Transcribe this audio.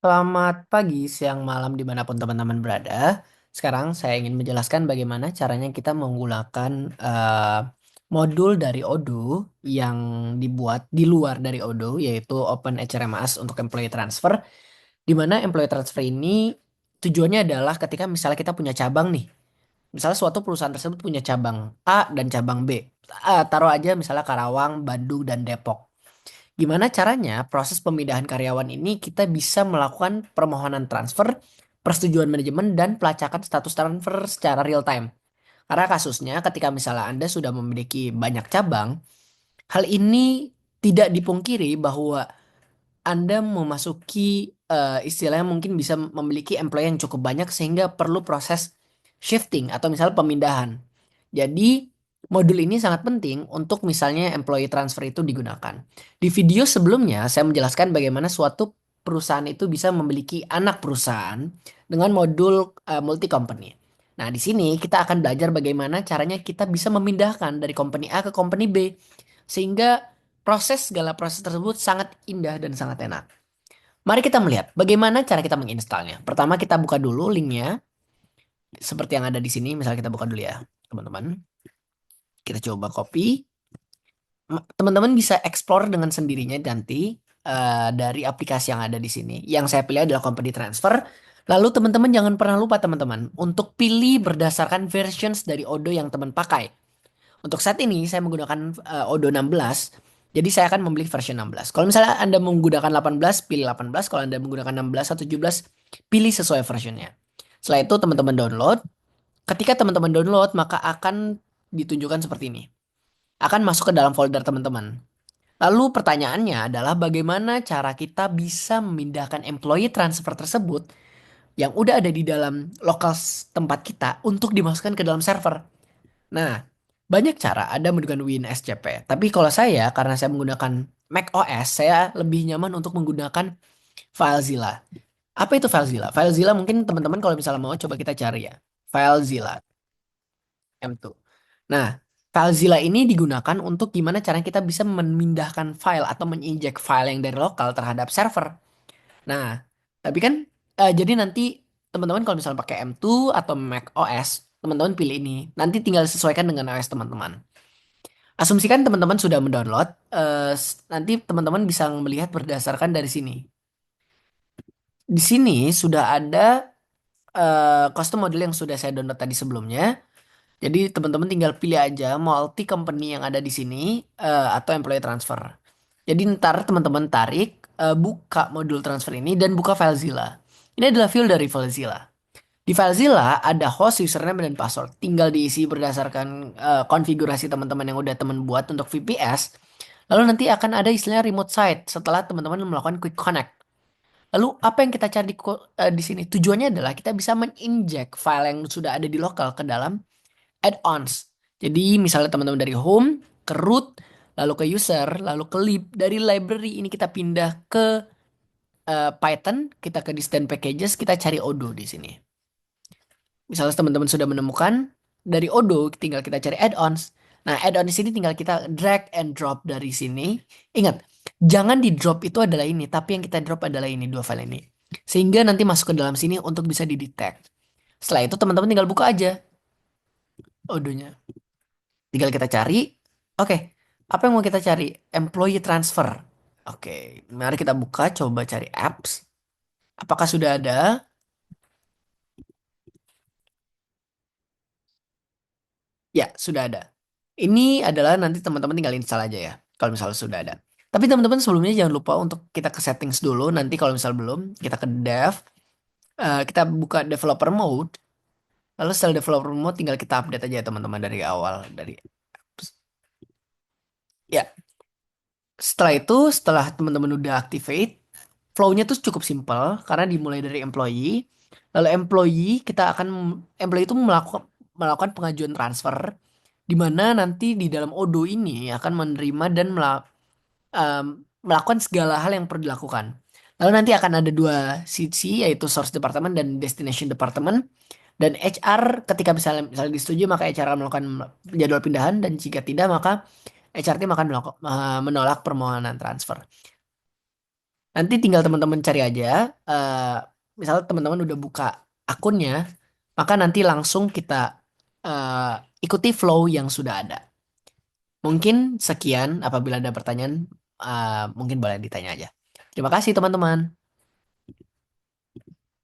Selamat pagi, siang, malam dimanapun teman-teman berada. Sekarang saya ingin menjelaskan bagaimana caranya kita menggunakan modul dari Odoo yang dibuat di luar dari Odoo, yaitu Open HRMS untuk employee transfer. Di mana employee transfer ini tujuannya adalah ketika misalnya kita punya cabang nih. Misalnya suatu perusahaan tersebut punya cabang A dan cabang B. Taruh aja misalnya Karawang, Bandung, dan Depok. Gimana caranya proses pemindahan karyawan ini kita bisa melakukan permohonan transfer, persetujuan manajemen, dan pelacakan status transfer secara real time. Karena kasusnya ketika misalnya Anda sudah memiliki banyak cabang, hal ini tidak dipungkiri bahwa anda memasuki istilahnya mungkin bisa memiliki employee yang cukup banyak sehingga perlu proses shifting atau misal pemindahan. Jadi modul ini sangat penting untuk misalnya employee transfer itu digunakan. Di video sebelumnya saya menjelaskan bagaimana suatu perusahaan itu bisa memiliki anak perusahaan dengan modul multi company. Nah, di sini kita akan belajar bagaimana caranya kita bisa memindahkan dari company A ke company B sehingga segala proses tersebut sangat indah dan sangat enak. Mari kita melihat bagaimana cara kita menginstalnya. Pertama kita buka dulu linknya seperti yang ada di sini. Misalnya kita buka dulu ya, teman-teman. Kita coba copy. Teman-teman bisa explore dengan sendirinya nanti dari aplikasi yang ada di sini. Yang saya pilih adalah Company Transfer. Lalu teman-teman jangan pernah lupa teman-teman untuk pilih berdasarkan versions dari Odoo yang teman pakai. Untuk saat ini saya menggunakan Odoo 16. Jadi saya akan membeli versi 16. Kalau misalnya Anda menggunakan 18, pilih 18. Kalau Anda menggunakan 16 atau 17, pilih sesuai versionnya. Setelah itu teman-teman download. Ketika teman-teman download, maka akan ditunjukkan seperti ini. Akan masuk ke dalam folder teman-teman. Lalu pertanyaannya adalah bagaimana cara kita bisa memindahkan employee transfer tersebut yang udah ada di dalam lokal tempat kita untuk dimasukkan ke dalam server. Nah, banyak cara Anda menggunakan WinSCP. Tapi kalau saya, karena saya menggunakan Mac OS, saya lebih nyaman untuk menggunakan FileZilla. Apa itu FileZilla? FileZilla mungkin teman-teman kalau misalnya mau coba kita cari ya. FileZilla M2. Nah, FileZilla ini digunakan untuk gimana caranya kita bisa memindahkan file atau menginjek file yang dari lokal terhadap server. Nah, tapi kan jadi nanti teman-teman kalau misalnya pakai M2 atau Mac OS, teman-teman pilih ini. Nanti tinggal sesuaikan dengan OS teman-teman. Asumsikan teman-teman sudah mendownload, nanti teman-teman bisa melihat berdasarkan dari sini. Di sini sudah ada custom model yang sudah saya download tadi sebelumnya. Jadi teman-teman tinggal pilih aja multi company yang ada di sini atau employee transfer. Jadi ntar teman-teman tarik, buka modul transfer ini dan buka FileZilla. Ini adalah field dari FileZilla. Di FileZilla ada host, username, dan password. Tinggal diisi berdasarkan konfigurasi teman-teman yang udah teman buat untuk VPS. Lalu nanti akan ada istilahnya remote site setelah teman-teman melakukan quick connect. Lalu apa yang kita cari di sini? Tujuannya adalah kita bisa menginjek file yang sudah ada di lokal ke dalam add-ons. Jadi misalnya teman-teman dari home ke root, lalu ke user, lalu ke lib. Dari library ini kita pindah ke Python, kita ke distant packages, kita cari Odoo di sini. Misalnya teman-teman sudah menemukan dari Odoo, tinggal kita cari add-ons. Nah, add-on di sini tinggal kita drag and drop dari sini. Ingat, jangan di drop itu adalah ini, tapi yang kita drop adalah ini, dua file ini. Sehingga nanti masuk ke dalam sini untuk bisa didetect. Setelah itu teman-teman tinggal buka aja Odoo-nya. Tinggal kita cari. Oke, apa yang mau kita cari? Employee transfer. Oke, mari kita buka, coba cari apps. Apakah sudah ada? Ya, sudah ada. Ini adalah nanti teman-teman tinggal install aja ya. Kalau misalnya sudah ada. Tapi teman-teman sebelumnya jangan lupa untuk kita ke settings dulu. Nanti kalau misal belum, kita ke dev. Kita buka developer mode. Lalu setelah developer mode tinggal kita update aja ya teman-teman dari awal. Ya, setelah itu, setelah teman-teman udah activate, flow-nya tuh cukup simpel karena dimulai dari employee. Lalu employee itu melakukan pengajuan transfer di mana nanti di dalam Odoo ini akan menerima dan em, melakukan segala hal yang perlu dilakukan. Lalu nanti akan ada dua sisi yaitu source department dan destination department. Dan HR ketika misalnya disetujui maka HR akan melakukan jadwal pindahan dan jika tidak maka HR team akan menolak permohonan transfer. Nanti tinggal teman-teman cari aja. eh Misalnya teman-teman udah buka akunnya, maka nanti langsung kita eh, ikuti flow yang sudah ada. Mungkin sekian, apabila ada pertanyaan, mungkin boleh ditanya aja. Terima kasih teman-teman.